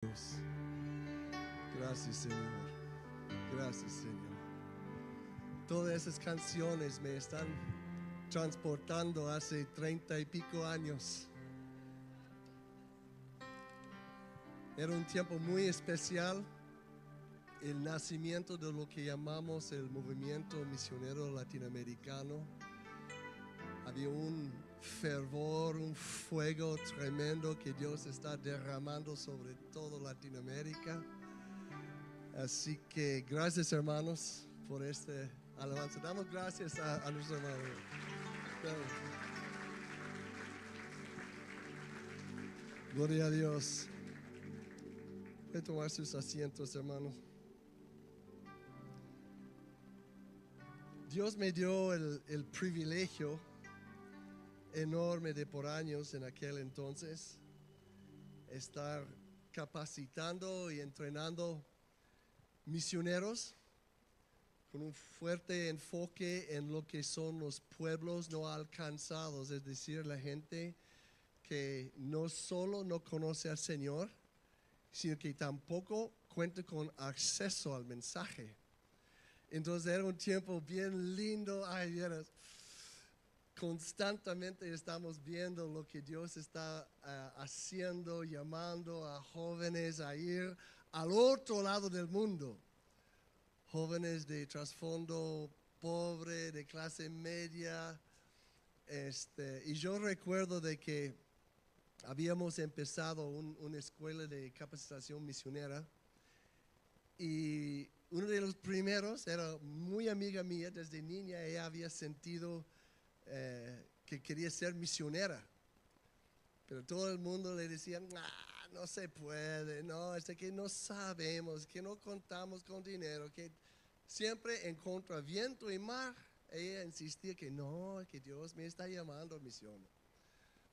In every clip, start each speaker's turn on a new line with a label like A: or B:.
A: Dios. Gracias, Señor. Gracias, Señor. Todas esas canciones me están transportando hace 30 y pico años. Era un tiempo muy especial, el nacimiento de lo que llamamos el movimiento misionero latinoamericano. Había un fervor, un fuego tremendo que Dios está derramando sobre toda Latinoamérica. Así que gracias, hermanos, por este alabanza. Damos gracias a nuestro hermano. Gloria a Dios. Pueden tomar sus asientos, hermanos. Dios me dio el privilegio enorme de por años en aquel entonces estar capacitando y entrenando misioneros con un fuerte enfoque en lo que son los pueblos no alcanzados, es decir, la gente que no solo no conoce al Señor, sino que tampoco cuenta con acceso al mensaje. Entonces era un tiempo bien lindo. Ay, vieras, constantemente estamos viendo lo que Dios está haciendo, llamando a jóvenes a ir al otro lado del mundo. Jóvenes de trasfondo pobre, de clase media. Y yo recuerdo de que habíamos empezado una escuela de capacitación misionera. Y uno de los primeros era muy amiga mía desde niña. Ella había sentido que quería ser misionera, pero todo el mundo le decía, no se puede, no, es que no sabemos, que no contamos con dinero, que siempre en contra viento y mar. Ella insistía que no, que Dios me está llamando a misión.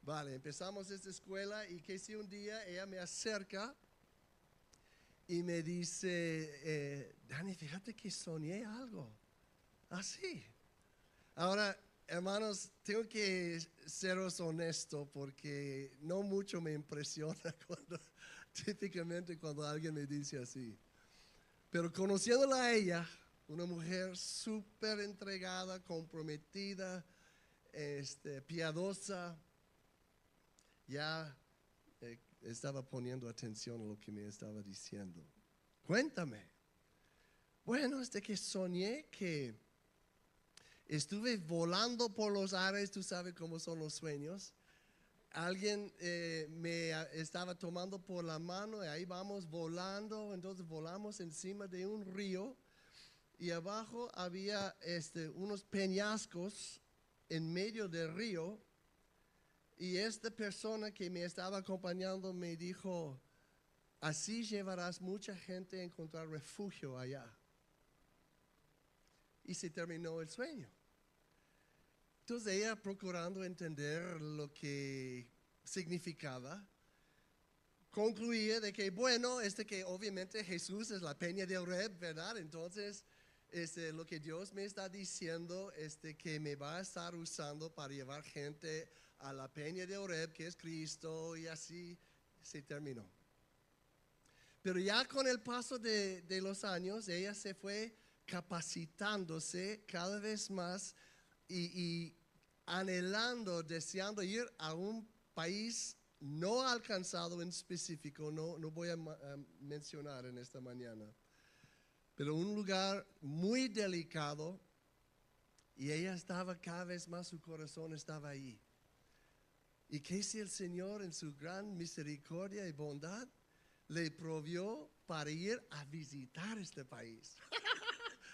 A: Vale, empezamos esta escuela y que si un día ella me acerca y me dice, Dani, fíjate que soñé algo así. Ahora, hermanos, tengo que seros honesto porque no mucho me impresiona típicamente cuando alguien me dice así. Pero conociéndola a ella, una mujer súper entregada, comprometida, piadosa, ya estaba poniendo atención a lo que me estaba diciendo. Cuéntame. Bueno, que soñé que estuve volando por los aires. Tú sabes cómo son los sueños. Alguien me estaba tomando por la mano y ahí vamos volando. Entonces volamos encima de un río y abajo había unos peñascos en medio del río. Y esta persona que me estaba acompañando me dijo, así llevarás mucha gente a encontrar refugio allá. Y se terminó el sueño. Entonces ella, procurando entender lo que significaba, concluía de que, bueno, que obviamente Jesús es la peña de Oreb, ¿verdad? Entonces, lo que Dios me está diciendo es que me va a estar usando para llevar gente a la peña de Oreb, que es Cristo, y así se terminó. Pero ya con el paso de los años, ella se fue capacitándose cada vez más y anhelando, deseando ir a un país no alcanzado en específico, no voy a mencionar en esta mañana, pero un lugar muy delicado, y ella estaba cada vez más, su corazón estaba ahí. Y que si el Señor en su gran misericordia y bondad le provió para ir a visitar este país.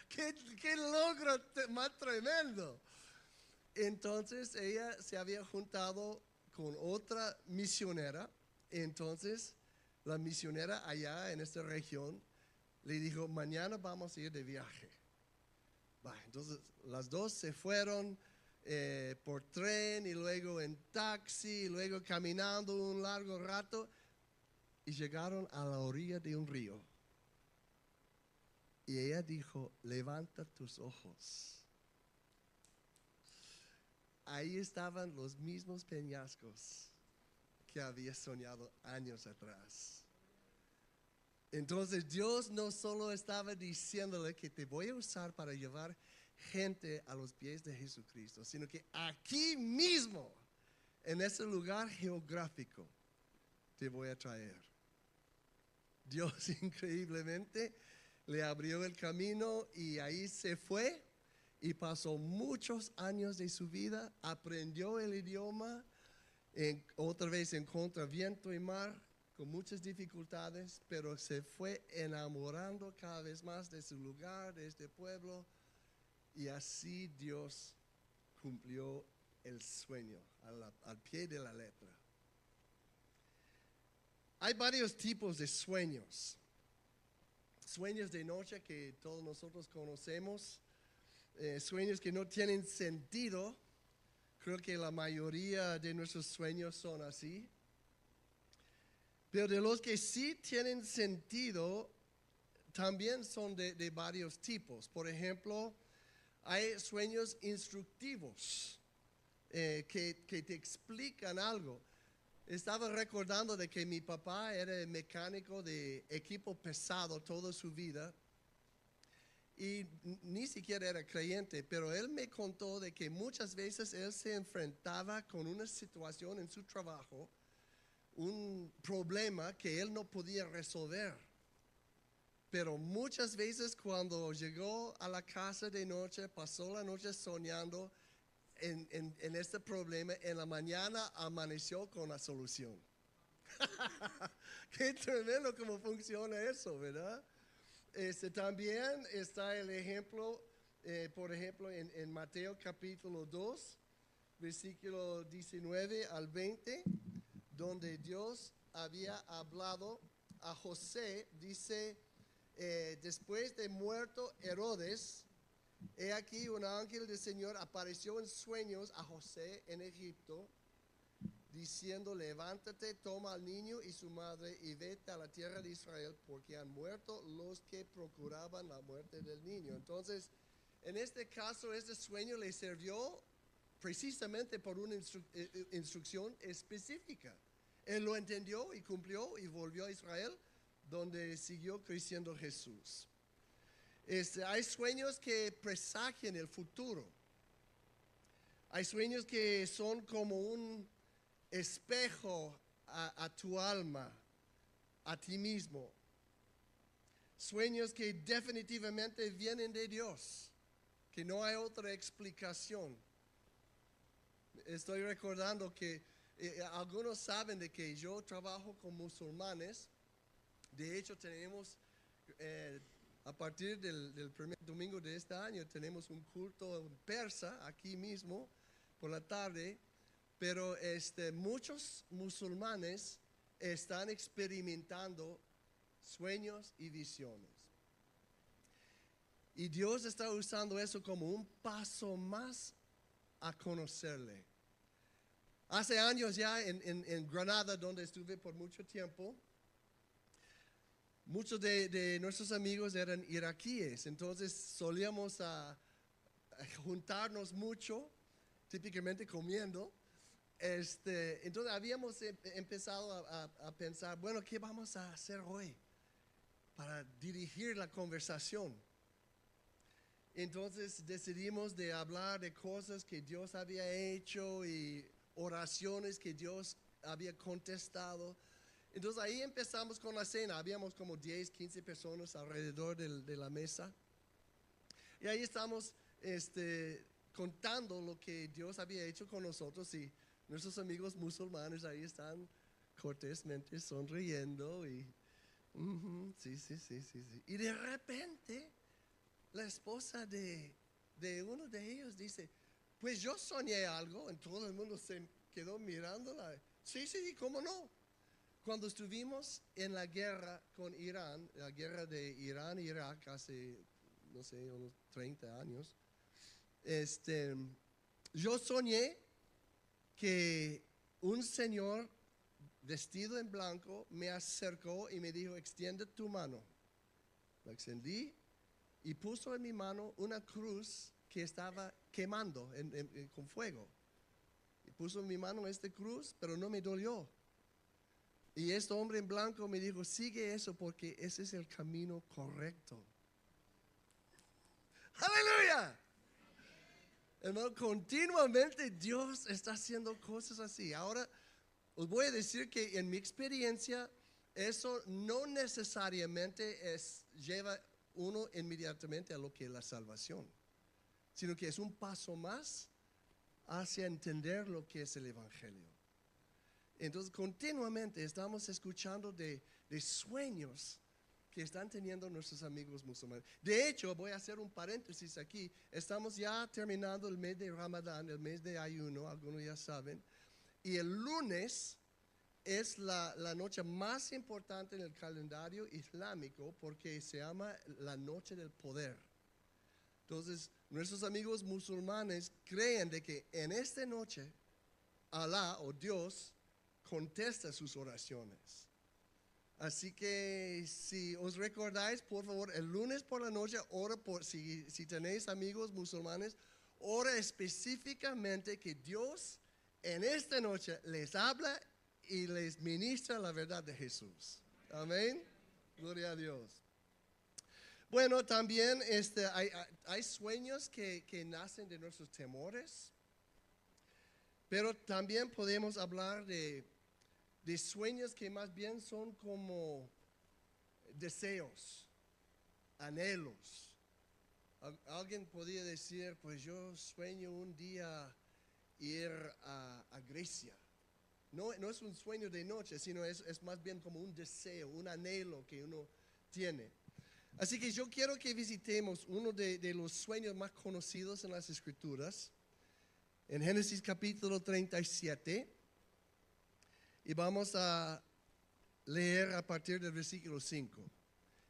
A: ¿Qué logro más tremendo! Entonces ella se había juntado con otra misionera. Entonces la misionera allá en esta región le dijo, mañana vamos a ir de viaje. Entonces las dos se fueron por tren y luego en taxi y luego caminando un largo rato y llegaron a la orilla de un río. Y ella dijo, levanta tus ojos. Ahí estaban los mismos peñascos que había soñado años atrás. Entonces Dios no solo estaba diciéndole que te voy a usar para llevar gente a los pies de Jesucristo, sino que aquí mismo, en ese lugar geográfico, te voy a traer. Dios increíblemente le abrió el camino y ahí se fue y pasó muchos años de su vida, aprendió el idioma, otra vez en contra viento y mar, con muchas dificultades, pero se fue enamorando cada vez más de su lugar, de este pueblo, y así Dios cumplió el sueño al pie de la letra. Hay varios tipos de sueños. Sueños de noche que todos nosotros conocemos, sueños que no tienen sentido. Creo que la mayoría de nuestros sueños son así. Pero de los que sí tienen sentido, también son de varios tipos. Por ejemplo, hay sueños instructivos que te explican algo. Estaba recordando de que mi papá era mecánico de equipo pesado toda su vida y ni siquiera era creyente, pero él me contó de que muchas veces él se enfrentaba con una situación en su trabajo, un problema que él no podía resolver. Pero muchas veces cuando llegó a la casa de noche, pasó la noche soñando en este problema, en la mañana amaneció con la solución. Qué tremendo cómo funciona eso, ¿verdad? También está el ejemplo, por ejemplo, en Mateo capítulo 2, versículo 19 al 20, donde Dios había hablado a José, dice, después de muerto Herodes, he aquí un ángel del Señor apareció en sueños a José en Egipto, diciendo, levántate, toma al niño y su madre y vete a la tierra de Israel, porque han muerto los que procuraban la muerte del niño. Entonces, en este caso, este sueño le sirvió precisamente por una instrucción específica. Él lo entendió y cumplió y volvió a Israel, donde siguió creciendo Jesús. Hay sueños que presagian el futuro. Hay sueños que son como un espejo a tu alma, a ti mismo. Sueños que definitivamente vienen de Dios, que no hay otra explicación. Estoy recordando que algunos saben de que yo trabajo con musulmanes. De hecho, tenemos, a partir del primer domingo de este año, tenemos un culto en persa aquí mismo por la tarde. Pero muchos musulmanes están experimentando sueños y visiones. Y Dios está usando eso como un paso más a conocerle. Hace años ya en Granada, donde estuve por mucho tiempo, muchos de nuestros amigos eran iraquíes. Entonces solíamos a juntarnos mucho, típicamente comiendo. Entonces habíamos empezado a pensar, bueno, ¿qué vamos a hacer hoy para dirigir la conversación? Entonces decidimos de hablar de cosas que Dios había hecho y oraciones que Dios había contestado. Entonces ahí empezamos con la cena, habíamos como 10, 15 personas alrededor de la mesa. Y ahí estamos contando lo que Dios había hecho con nosotros y nuestros amigos musulmanes ahí están cortésmente sonriendo y sí. Y de repente la esposa de uno de ellos dice, pues yo soñé algo, y todo el mundo se quedó mirándola. Sí, ¿cómo no? Cuando estuvimos en la guerra con Irán, la guerra de Irán e Irak hace, no sé, unos 30 años, yo soñé que un señor vestido en blanco me acercó y me dijo, extiende tu mano. La extendí y puso en mi mano una cruz que estaba quemando con fuego. Y puso en mi mano esta cruz, pero no me dolió. Y este hombre en blanco me dijo, sigue eso porque ese es el camino correcto. ¡Aleluya! Hermano, continuamente Dios está haciendo cosas así. Ahora, os voy a decir que en mi experiencia, eso no necesariamente lleva uno inmediatamente a lo que es la salvación, sino que es un paso más hacia entender lo que es el Evangelio. Entonces, continuamente estamos escuchando de sueños que están teniendo nuestros amigos musulmanes. De hecho, voy a hacer un paréntesis aquí. Estamos ya terminando el mes de Ramadán, el mes de ayuno, algunos ya saben. Y el lunes es la noche más importante en el calendario islámico porque se llama la noche del poder. Entonces, nuestros amigos musulmanes creen de que en esta noche, Alá o Dios contesta sus oraciones. Así que si os recordáis, por favor, el lunes por la noche, ora por, si tenéis amigos musulmanes, ora específicamente que Dios en esta noche les habla y les ministra la verdad de Jesús. Amén. Gloria a Dios. Bueno, también hay sueños que nacen de nuestros temores, pero también podemos hablar de sueños que más bien son como deseos, anhelos. Alguien podría decir, pues yo sueño un día ir a Grecia. No es un sueño de noche, sino es más bien como un deseo, un anhelo que uno tiene. Así que yo quiero que visitemos uno de los sueños más conocidos en las Escrituras, en Génesis capítulo 37, y vamos a leer a partir del versículo 5.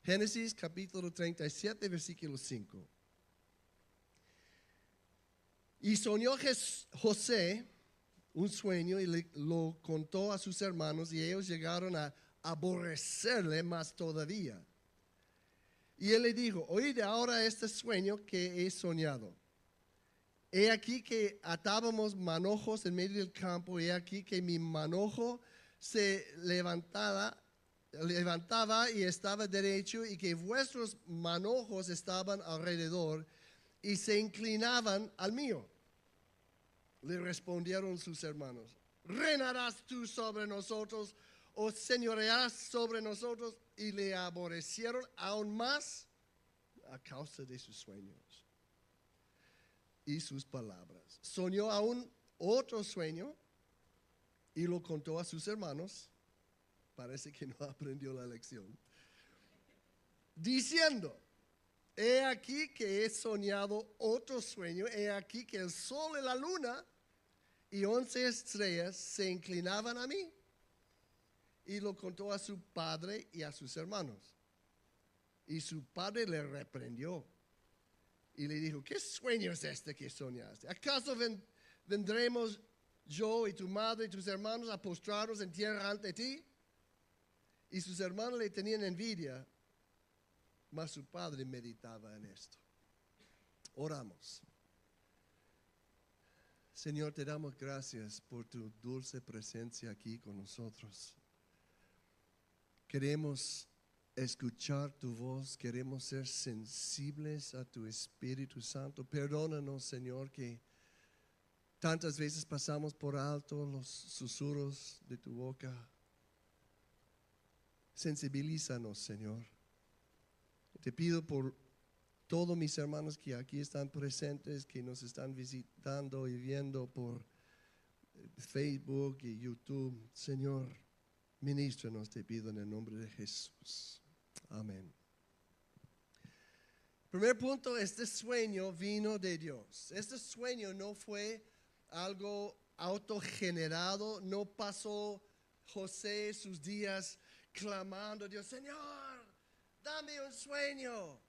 A: Génesis capítulo 37, versículo 5. Y soñó José un sueño y lo contó a sus hermanos y ellos llegaron a aborrecerle más todavía. Y él le dijo, oíd ahora este sueño que he soñado. He aquí que atábamos manojos en medio del campo, y he aquí que mi manojo se levantaba y estaba derecho, y que vuestros manojos estaban alrededor y se inclinaban al mío. Le respondieron sus hermanos, ¿reinarás tú sobre nosotros o señorearás sobre nosotros? Y le aborrecieron aún más a causa de sus sueños y sus palabras. Soñó aún otro sueño y lo contó a sus hermanos. Parece que no aprendió la lección. Diciendo, he aquí que he soñado otro sueño, he aquí que el sol y la luna y 11 estrellas se inclinaban a mí. Y lo contó a su padre y a sus hermanos. Y su padre le reprendió y le dijo, ¿qué sueño es este que soñaste? ¿Acaso vendremos yo y tu madre y tus hermanos a postrarnos en tierra ante ti? Y sus hermanos le tenían envidia, mas su padre meditaba en esto. Oramos. Señor, te damos gracias por tu dulce presencia aquí con nosotros. Queremos escuchar tu voz, queremos ser sensibles a tu Espíritu Santo. Perdónanos, Señor, que tantas veces pasamos por alto los susurros de tu boca. Sensibilízanos, Señor. Te pido por todos mis hermanos que aquí están presentes, que nos están visitando y viendo por Facebook y YouTube. Señor, ministranos, te pido en el nombre de Jesús. Amén. Primer punto, este sueño vino de Dios. Este sueño no fue algo autogenerado, no pasó José sus días clamando a Dios, Señor, dame un sueño.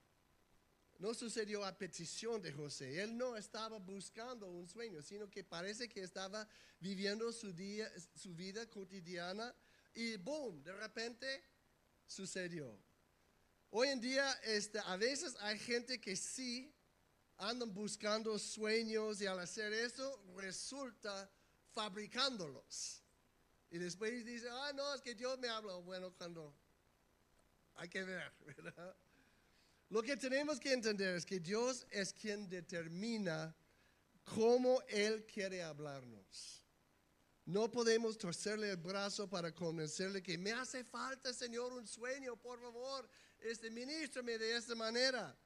A: No sucedió a petición de José. Él no estaba buscando un sueño, sino que parece que estaba viviendo su vida cotidiana y boom, de repente sucedió. Hoy en día a veces hay gente que sí andan buscando sueños y al hacer eso resulta fabricándolos. Y después dice, no, es que Dios me habla. Bueno, cuando hay que ver, ¿verdad? Lo que tenemos que entender es que Dios es quien determina cómo Él quiere hablarnos. No podemos torcerle el brazo para convencerle que me hace falta, Señor, un sueño, por favor, ministrame de esta manera.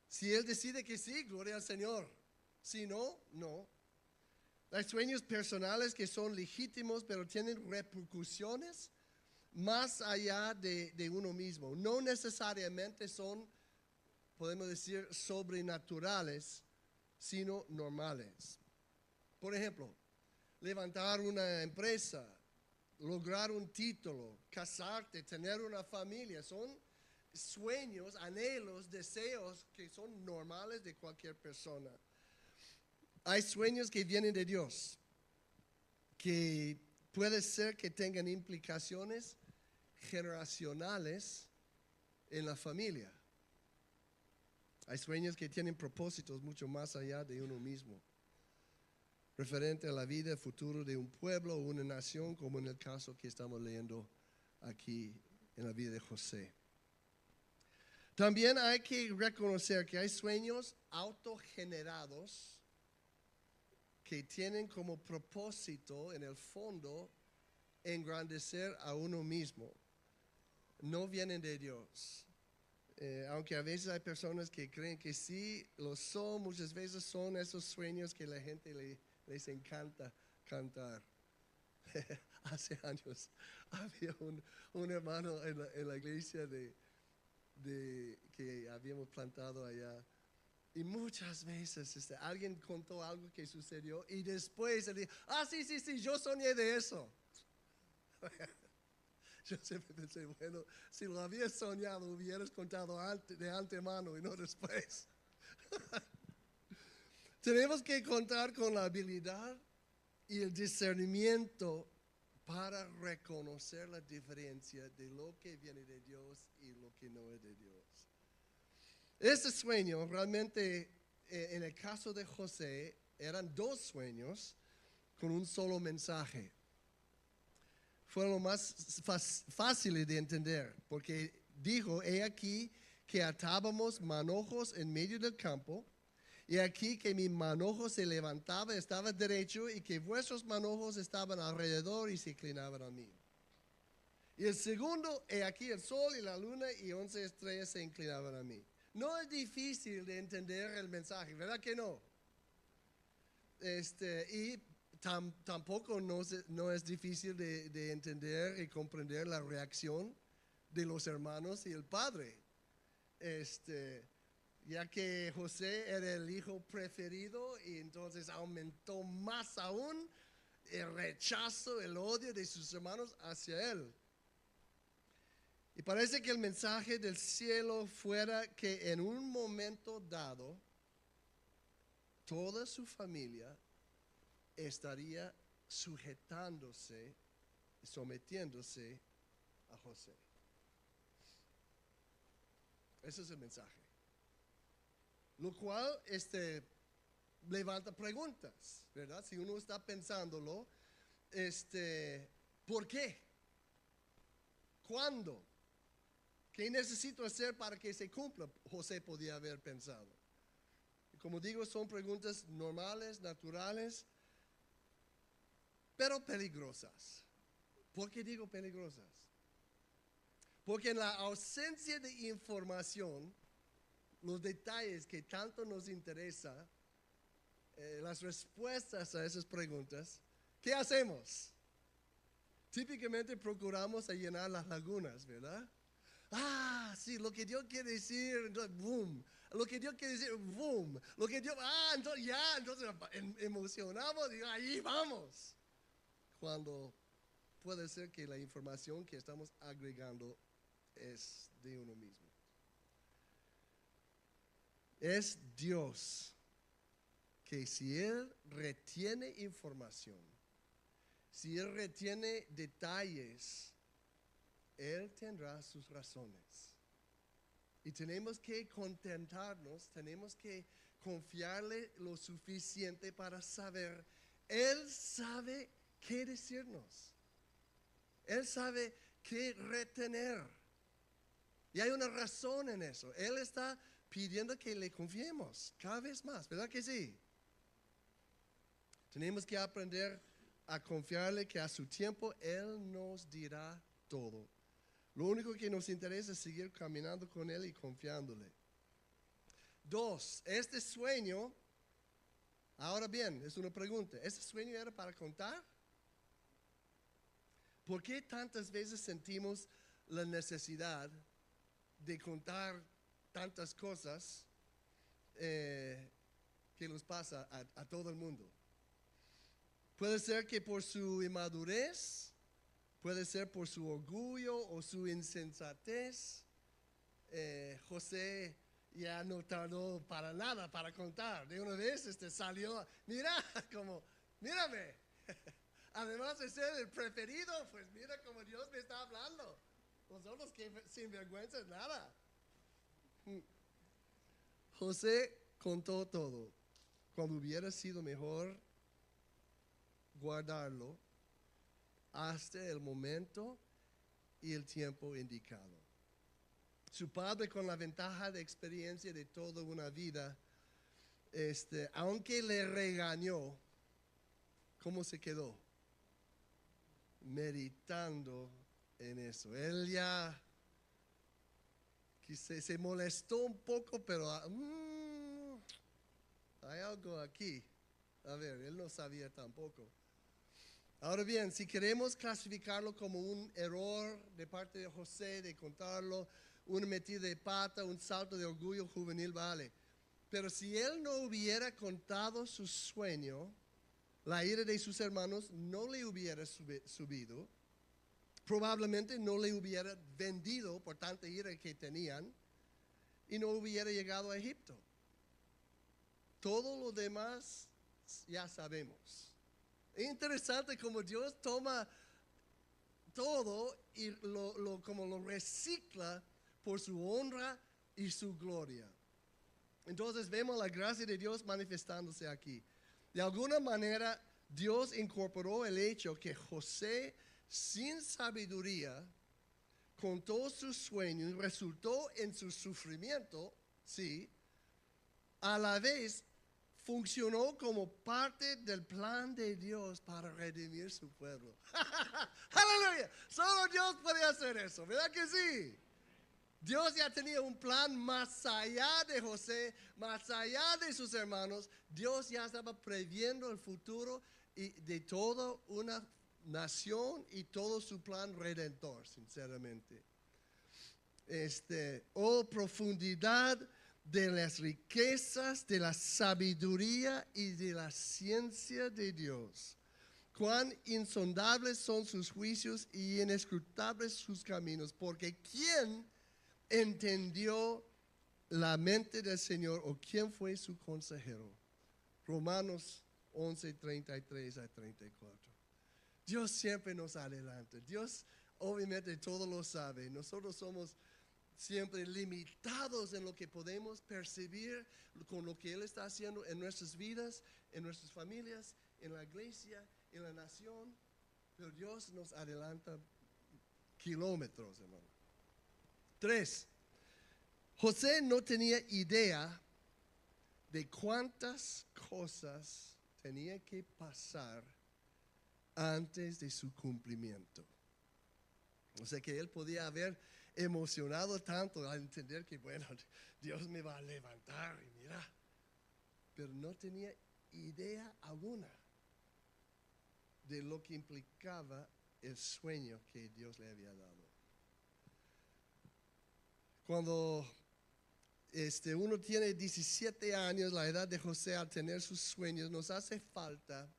A: Si Él decide que sí, gloria al Señor. Si no, no. Hay sueños personales que son legítimos, pero tienen repercusiones más allá de uno mismo. No necesariamente son, podemos decir, sobrenaturales, sino normales. Por ejemplo, levantar una empresa, lograr un título, casarte, tener una familia, son sueños, anhelos, deseos que son normales de cualquier persona. Hay sueños que vienen de Dios, que puede ser que tengan implicaciones generacionales en la familia. Hay sueños que tienen propósitos mucho más allá de uno mismo, referente a la vida, el futuro de un pueblo o una nación, como en el caso que estamos leyendo aquí en la vida de José. También hay que reconocer que hay sueños autogenerados que tienen como propósito, en el fondo, engrandecer a uno mismo. No vienen de Dios. Aunque a veces hay personas que creen que sí lo son, muchas veces son esos sueños que la gente les encanta cantar. Hace años había un hermano en la iglesia que habíamos plantado allá. Y muchas veces alguien contó algo que sucedió y después él dijo, sí, yo soñé de eso. Yo siempre pensé, bueno, si lo habías soñado, hubieras contado de antemano y no después. Tenemos que contar con la habilidad y el discernimiento para reconocer la diferencia de lo que viene de Dios y lo que no es de Dios. Este sueño realmente, en el caso de José, eran dos sueños con un solo mensaje. Fueron lo más fáciles de entender, porque dijo, he aquí que atábamos manojos en medio del campo, y aquí que mi manojo se levantaba, estaba derecho, y que vuestros manojos estaban alrededor y se inclinaban a mí. Y el segundo, he aquí el sol y la luna y 11 estrellas se inclinaban a mí. No es difícil de entender el mensaje, ¿verdad que no? Y tampoco no es difícil de entender y comprender la reacción de los hermanos y el padre. Ya que José era el hijo preferido y entonces aumentó más aún el rechazo, el odio de sus hermanos hacia él. Y parece que el mensaje del cielo fuera que en un momento dado, toda su familia estaría sujetándose, sometiéndose a José. Ese es el mensaje. Lo cual levanta preguntas, ¿verdad? Si uno está pensándolo, ¿por qué? ¿Cuándo? ¿Qué necesito hacer para que se cumpla? José podía haber pensado. Y como digo, son preguntas normales, naturales, pero peligrosas. ¿Por qué digo peligrosas? Porque en la ausencia de información, los detalles que tanto nos interesa, las respuestas a esas preguntas, ¿qué hacemos? Típicamente procuramos llenar las lagunas, ¿verdad? Sí, lo que Dios quiere decir, entonces, boom. Lo que Dios quiere decir, boom. Lo que Dios, entonces emocionamos y ahí vamos. Cuando puede ser que la información que estamos agregando es de uno mismo. Es Dios que si Él retiene información, si Él retiene detalles, Él tendrá sus razones. Y tenemos que contentarnos, tenemos que confiarle lo suficiente para saber, Él sabe qué decirnos. Él sabe qué retener. Y hay una razón en eso. Él está pidiendo que le confiemos cada vez más, ¿verdad que sí? Tenemos que aprender a confiarle que a su tiempo Él nos dirá todo. Lo único que nos interesa es seguir caminando con Él y confiándole. 2, este sueño, ahora bien, es una pregunta. ¿Este sueño era para contar? ¿Por qué tantas veces sentimos la necesidad de contar tantas cosas que nos pasa a todo el mundo? Puede ser que por su inmadurez, puede ser por su orgullo o su insensatez. José ya no tardó para nada para contar. De una vez salió, mira, como, mírame. Además de ser el preferido, pues mira como Dios me está hablando. Nosotros que sin vergüenza es nada. José contó todo. Cuando hubiera sido mejor guardarlo hasta el momento y el tiempo indicado. Su padre, con la ventaja de experiencia de toda una vida, aunque le regañó, ¿cómo se quedó? Meditando en eso. Él ya se molestó un poco, pero hay algo aquí. A ver, él no sabía tampoco. Ahora bien, si queremos clasificarlo como un error de parte de José de contarlo, una metida de pata, un salto de orgullo juvenil, vale. Pero si él no hubiera contado su sueño, la ira de sus hermanos no le hubiera subido, probablemente no le hubiera vendido por tanta ira que tenían y no hubiera llegado a Egipto. Todo lo demás ya sabemos. Es interesante como Dios toma todo y como lo recicla por su honra y su gloria. Entonces vemos la gracia de Dios manifestándose aquí. De alguna manera Dios incorporó el hecho que José, sin sabiduría, contó su sueño y resultó en su sufrimiento, sí, a la vez funcionó como parte del plan de Dios para redimir su pueblo. ¡Aleluya! Solo Dios puede hacer eso, ¿verdad que sí? Dios ya tenía un plan más allá de José, más allá de sus hermanos. Dios ya estaba previendo el futuro de toda una nación y todo su plan redentor, sinceramente. Profundidad de las riquezas, de la sabiduría y de la ciencia de Dios. Cuán insondables son sus juicios y inescrutables sus caminos, porque ¿quién entendió la mente del Señor o quién fue su consejero? Romanos 11, 33 a 34. Dios siempre nos adelanta. Dios obviamente todo lo sabe. Nosotros somos siempre limitados en lo que podemos percibir con lo que Él está haciendo en nuestras vidas, en nuestras familias, en la iglesia, en la nación. Pero Dios nos adelanta kilómetros, hermano. 3. José no tenía idea de cuántas cosas tenía que pasar antes de su cumplimiento. O sea que él podía haber emocionado tanto al entender que, bueno, Dios me va a levantar y mira, pero no tenía idea alguna de lo que implicaba el sueño que Dios le había dado. Cuando uno tiene 17 años, la edad de José, al tener sus sueños, nos hace falta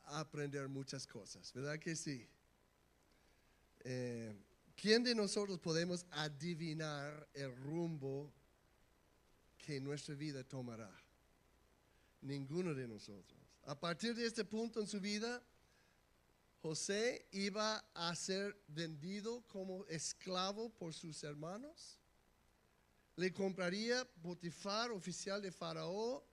A: aprender muchas cosas, ¿verdad que sí? ¿Quién de nosotros podemos adivinar el rumbo que nuestra vida tomará? Ninguno de nosotros. A partir de este punto en su vida, José iba a ser vendido como esclavo por sus hermanos. Le compraría Potifar, oficial de Faraón,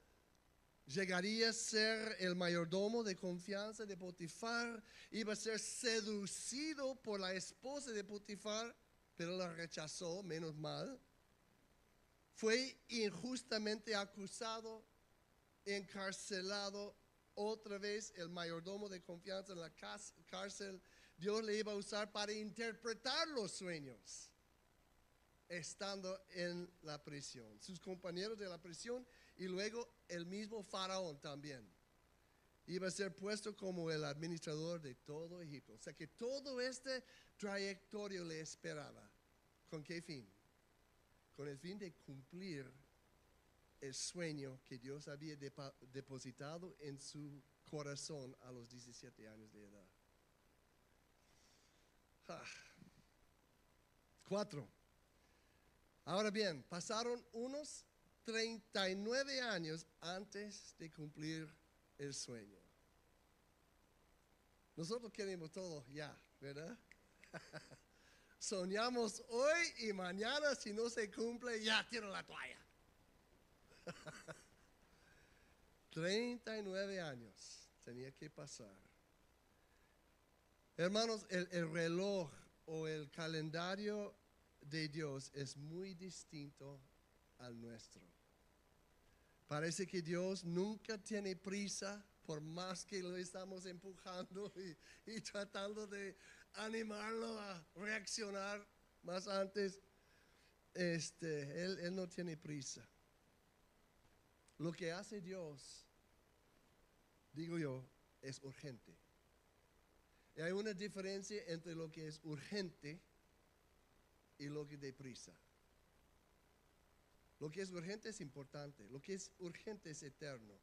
A: llegaría a ser el mayordomo de confianza de Potifar, iba a ser seducido por la esposa de Potifar, pero la rechazó, menos mal. Fue injustamente acusado, encarcelado, otra vez el mayordomo de confianza en la cárcel. Dios le iba a usar para interpretar los sueños, estando en la prisión. Sus compañeros de la prisión y luego el mismo faraón también. Iba a ser puesto como el administrador de todo Egipto. O sea que todo este trayectorio le esperaba. ¿Con qué fin? Con el fin de cumplir el sueño que Dios había depositado en su corazón a los 17 años de edad. 4. Ahora bien, pasaron unos 39 años antes de cumplir el sueño. Nosotros queremos todo ya, ¿verdad? Soñamos hoy y mañana, si no se cumple, ya tiro la toalla. 39 años tenía que pasar. Hermanos, el reloj o el calendario de Dios es muy distinto al nuestro. Parece que Dios nunca tiene prisa, por más que lo estamos empujando y tratando de animarlo a reaccionar más antes. Él no tiene prisa. Lo que hace Dios, digo yo, es urgente. Y hay una diferencia entre lo que es urgente y lo que es deprisa. Lo que es urgente es importante, lo que es urgente es eterno,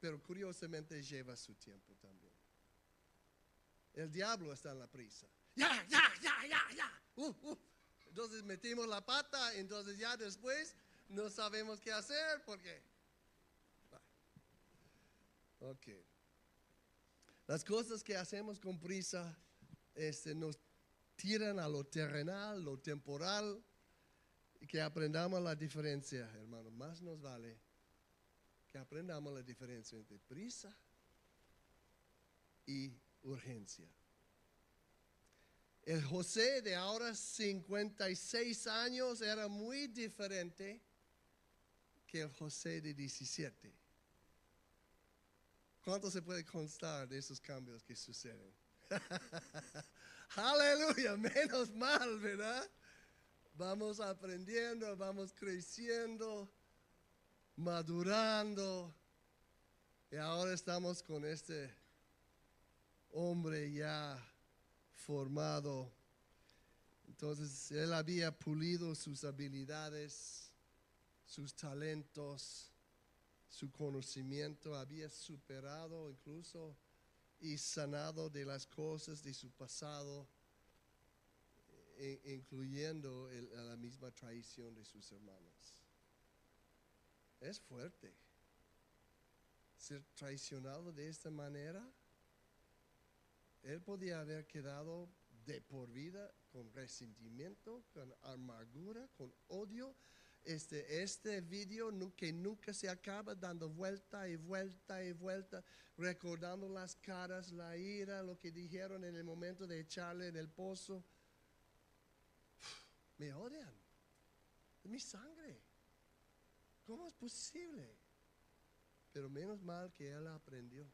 A: pero curiosamente lleva su tiempo también. El diablo está en la prisa. Ya. Entonces metimos la pata, entonces ya después no sabemos qué hacer porque... Ok. Las cosas que hacemos con prisa nos tiran a lo terrenal, lo temporal, y que aprendamos la diferencia, hermano. Más nos vale que aprendamos la diferencia entre prisa y urgencia. El José de ahora 56 años era muy diferente que el José de 17. ¿Cuánto se puede constar de esos cambios que suceden? Aleluya, menos mal, ¿verdad? Vamos aprendiendo, vamos creciendo, madurando. Y ahora estamos con este hombre ya formado. Entonces, él había pulido sus habilidades, sus talentos, su conocimiento, había superado incluso y sanado de las cosas de su pasado, incluyendo la misma traición de sus hermanos. Es fuerte ser traicionado de esta manera. Él podía haber quedado de por vida con resentimiento, con amargura, con odio. Este video que nunca se acaba, dando vuelta y vuelta y vuelta, recordando las caras, la ira, lo que dijeron en el momento de echarle en el pozo. Me odian, es mi sangre. ¿Cómo es posible? Pero menos mal que él aprendió.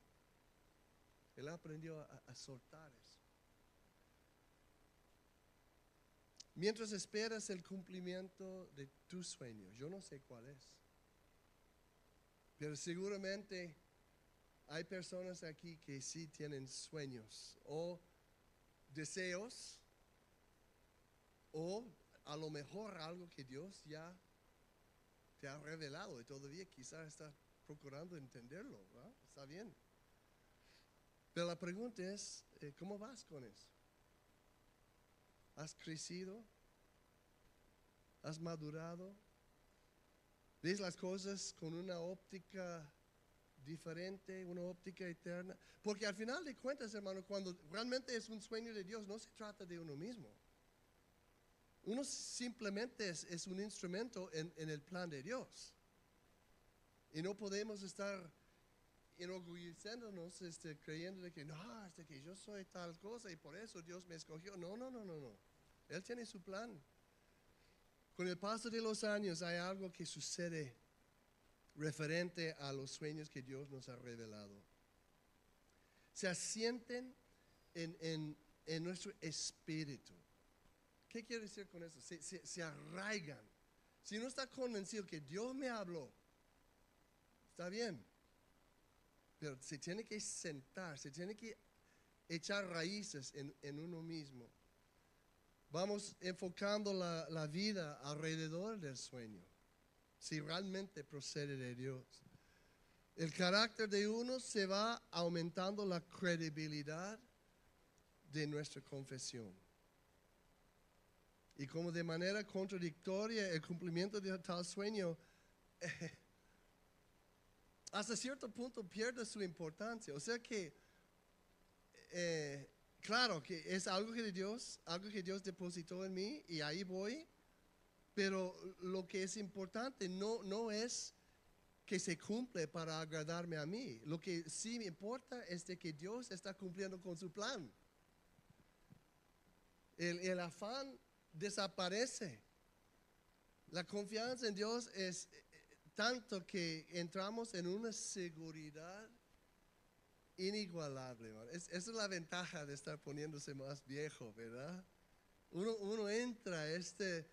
A: Él aprendió a soltar eso. Mientras esperas el cumplimiento de tus sueños, yo no sé cuál es, pero seguramente hay personas aquí que sí tienen sueños o deseos o a lo mejor algo que Dios ya te ha revelado y todavía quizás estás procurando entenderlo, ¿verdad? Está bien. Pero la pregunta es, ¿cómo vas con eso? ¿Has crecido? ¿Has madurado? ¿Ves las cosas con una óptica diferente, una óptica eterna? Porque al final de cuentas, hermano, cuando realmente es un sueño de Dios, no se trata de uno mismo. Uno simplemente es un instrumento en el plan de Dios. Y no podemos estar enorgulleciéndonos creyendo de que no, que yo soy tal cosa y por eso Dios me escogió. No, no, no, no, no. Él tiene su plan. Con el paso de los años hay algo que sucede referente a los sueños que Dios nos ha revelado. Se asienten en nuestro espíritu. ¿Qué quiere decir con eso? Se arraigan. Si no está convencido que Dios me habló, está bien. Pero se tiene que sentar, se tiene que echar raíces en uno mismo. Vamos enfocando la vida alrededor del sueño, si realmente procede de Dios. El carácter de uno se va aumentando la credibilidad de nuestra confesión. Y como de manera contradictoria el cumplimiento de tal sueño hasta cierto punto pierde su importancia. O sea que, claro que es algo que Dios depositó en mí y ahí voy, pero lo que es importante no es que se cumple para agradarme a mí. Lo que sí me importa es de que Dios está cumpliendo con su plan. El afán desaparece. La confianza en Dios es tanto que entramos en una seguridad inigualable. Esa es la ventaja de estar poniéndose más viejo, ¿verdad? Uno entra a esta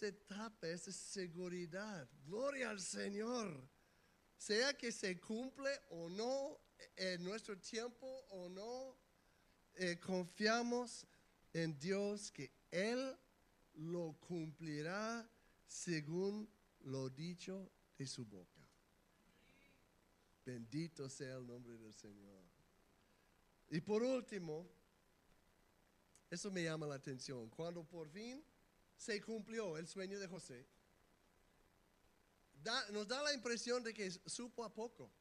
A: etapa, esta seguridad. Gloria al Señor. Sea que se cumple o no en nuestro tiempo o no, confiamos en Dios que Él lo cumplirá según lo dicho de su boca. Bendito sea el nombre del Señor. Y por último, eso me llama la atención. Cuando por fin se cumplió el sueño de José, nos da la impresión de que supo a poco.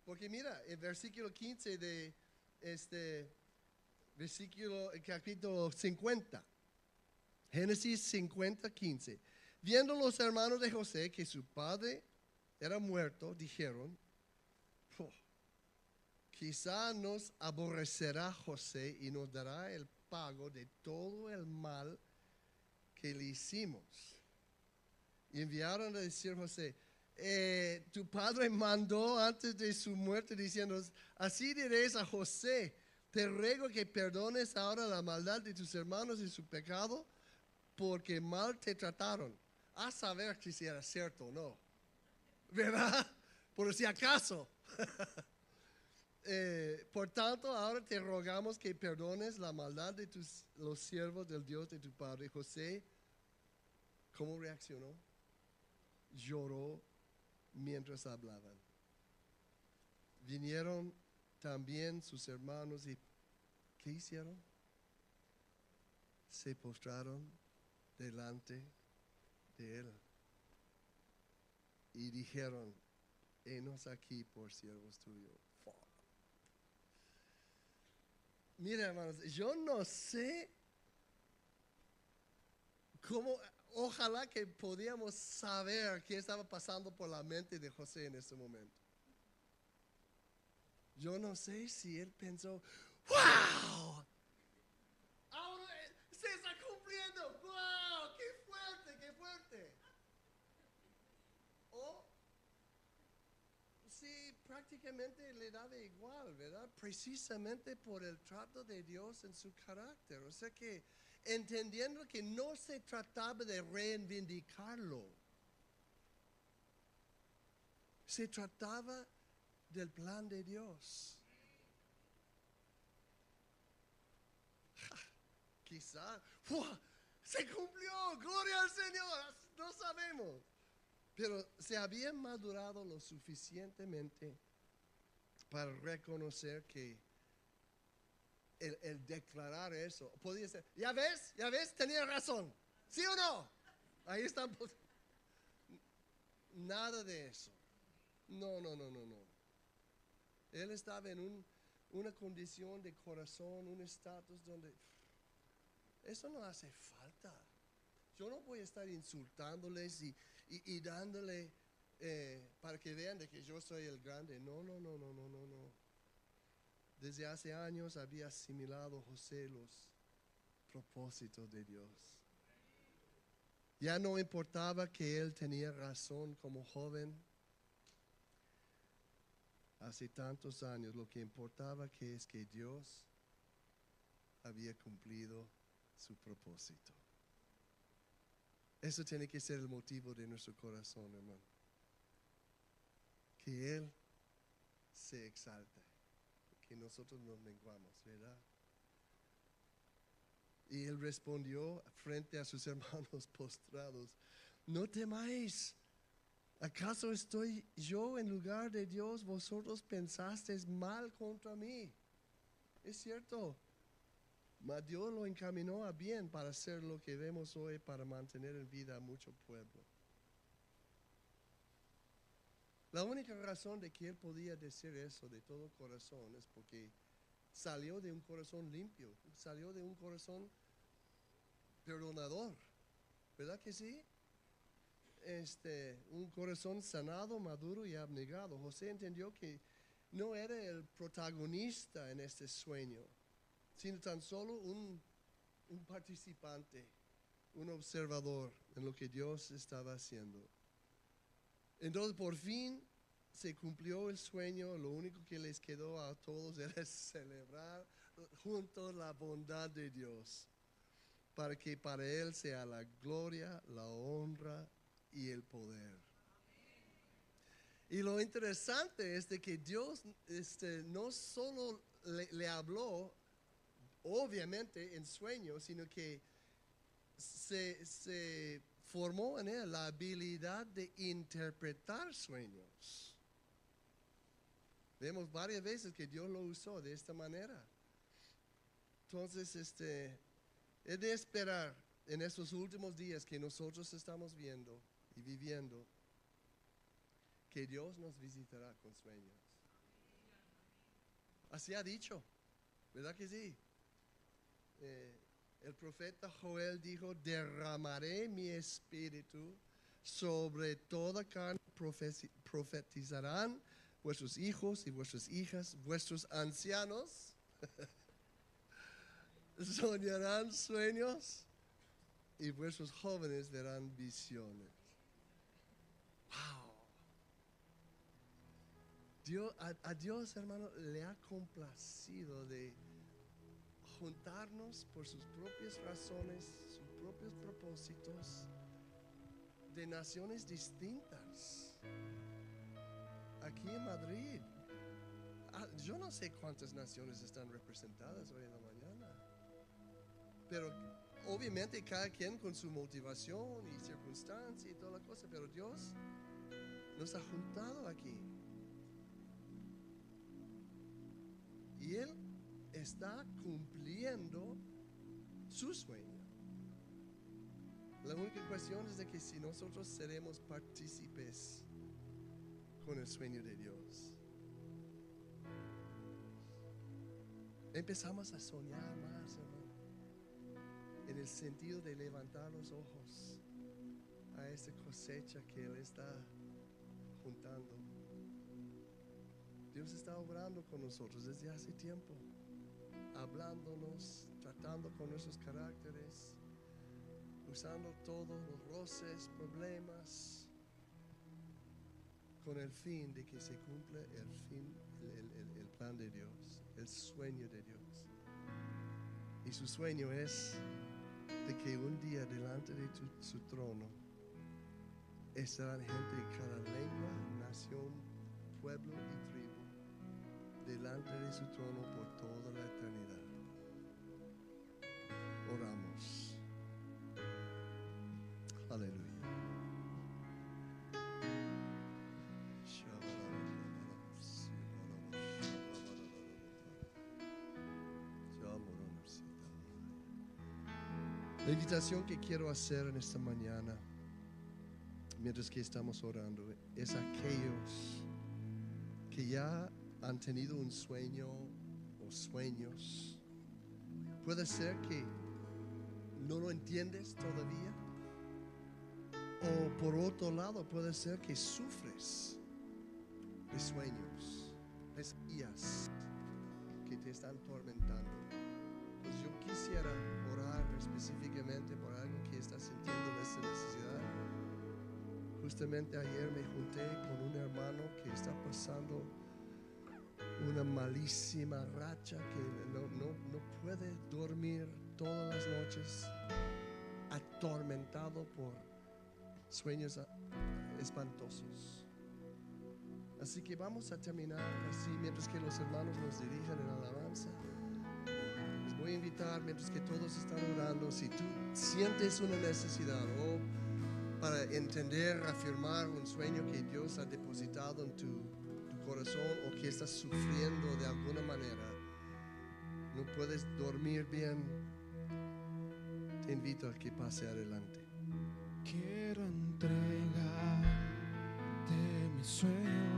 A: Porque mira, el versículo 15 de capítulo 50. Génesis 50, 15. Viendo los hermanos de José que su padre era muerto, dijeron, quizá nos aborrecerá José y nos dará el pago de todo el mal que le hicimos. Y enviaron a decir a José, tu padre mandó antes de su muerte diciendo, así diréis a José, te ruego que perdones ahora la maldad de tus hermanos y su pecado, porque mal te trataron. A saber si era cierto o no. ¿Verdad? Por si acaso. Por tanto, ahora te rogamos que perdones la maldad de los siervos del Dios de tu padre. José, ¿cómo reaccionó? Lloró mientras hablaban. Vinieron también sus hermanos y ¿qué hicieron? Se postraron delante de él y dijeron, henos aquí por siervos tuyos. Mira, hermanos, yo no sé cómo, ojalá que podíamos saber qué estaba pasando por la mente de José en ese momento. Yo no sé si él pensó, ¡wow! Ahora se está cumpliendo, ¡wow! ¡Qué fuerte, qué fuerte! O sí, prácticamente le daba igual, ¿verdad? Precisamente por el trato de Dios en su carácter. O sea que entendiendo que no se trataba de reivindicarlo, se trataba del plan de Dios. Quizá, se cumplió, gloria al Señor, no sabemos. Pero se habían madurado lo suficientemente para reconocer que el declarar eso, podía ser, ya ves, tenía razón, ¿sí o no? Ahí están. Nada de eso. No. Él estaba en una condición de corazón, un estatus donde eso no hace falta. Yo no voy a estar insultándoles y dándole para que vean de que yo soy el grande. No, no, no, no, no, no, no. Desde hace años había asimilado José los propósitos de Dios. Ya no importaba que él tenía razón como joven. Hace tantos años, lo que importaba que es que Dios había cumplido su propósito. Eso tiene que ser el motivo de nuestro corazón, hermano. Que Él se exalte, que nosotros nos menguamos, ¿verdad? Y Él respondió frente a sus hermanos postrados: no temáis. ¿Acaso estoy yo en lugar de Dios? Vosotros pensasteis mal contra mí. Es cierto. Mas Dios lo encaminó a bien para hacer lo que vemos hoy, para mantener en vida a mucho pueblo. La única razón de que él podía decir eso de todo corazón es porque salió de un corazón limpio, salió de un corazón perdonador. ¿Verdad que sí? Un corazón sanado, maduro y abnegado. José entendió que no era el protagonista en este sueño, sino tan solo un participante, un observador en lo que Dios estaba haciendo. Entonces por fin se cumplió el sueño. Lo único que les quedó a todos era celebrar juntos la bondad de Dios, para que para Él sea la gloria, la honra y el poder. Y lo interesante es de que Dios no solo le habló, obviamente en sueños, sino que se formó en él la habilidad de interpretar sueños. Vemos varias veces que Dios lo usó de esta manera. Entonces, es de esperar en estos últimos días que nosotros estamos viendo y viviendo, que Dios nos visitará con sueños. Así ha dicho, ¿verdad que sí? El profeta Joel dijo: derramaré mi espíritu sobre toda carne, profetizarán vuestros hijos y vuestras hijas, vuestros ancianos soñarán sueños y vuestros jóvenes verán visiones. Wow. A Dios, hermano, le ha complacido de juntarnos por sus propias razones, sus propios propósitos, de naciones distintas. Aquí en Madrid, yo no sé cuántas naciones están representadas hoy en la mañana, pero obviamente cada quien con su motivación y circunstancia y toda la cosa, pero Dios nos ha juntado aquí. Y Él está cumpliendo su sueño. La única cuestión es de que si nosotros seremos partícipes con el sueño de Dios. Empezamos a soñar más, hermano, en el sentido de levantar los ojos a esa cosecha que Él está juntando. Dios está obrando con nosotros desde hace tiempo, hablándonos, tratando con nuestros caracteres, usando todos los roces, problemas, con el fin de que se cumpla el plan de Dios, el sueño de Dios. Y su sueño es de que un día delante de su trono estarán gente de cada lengua, nación, pueblo y tribu, delante de su trono por toda la eternidad. Oramos. Aleluya. La invitación que quiero hacer en esta mañana, mientras que estamos orando, es aquellos que ya han tenido un sueño o sueños. Puede ser que no lo entiendes todavía, O por otro lado puede ser que sufres de sueños, pesadillas que te están atormentando. Pues yo quisiera orar específicamente por alguien que está sintiendo esa necesidad. Justamente ayer me junté con un hermano que está pasando una malísima racha, que no puede dormir todas las noches, atormentado por sueños espantosos. Así que vamos a terminar así mientras que los hermanos nos dirigen en alabanza. Les voy a invitar, mientras que todos están orando, si tú sientes una necesidad o para entender, afirmar un sueño que Dios ha depositado en tu corazón, o que estás sufriendo de alguna manera, no puedes dormir bien, te invito a que pase adelante.
B: Quiero entregarte mis sueños.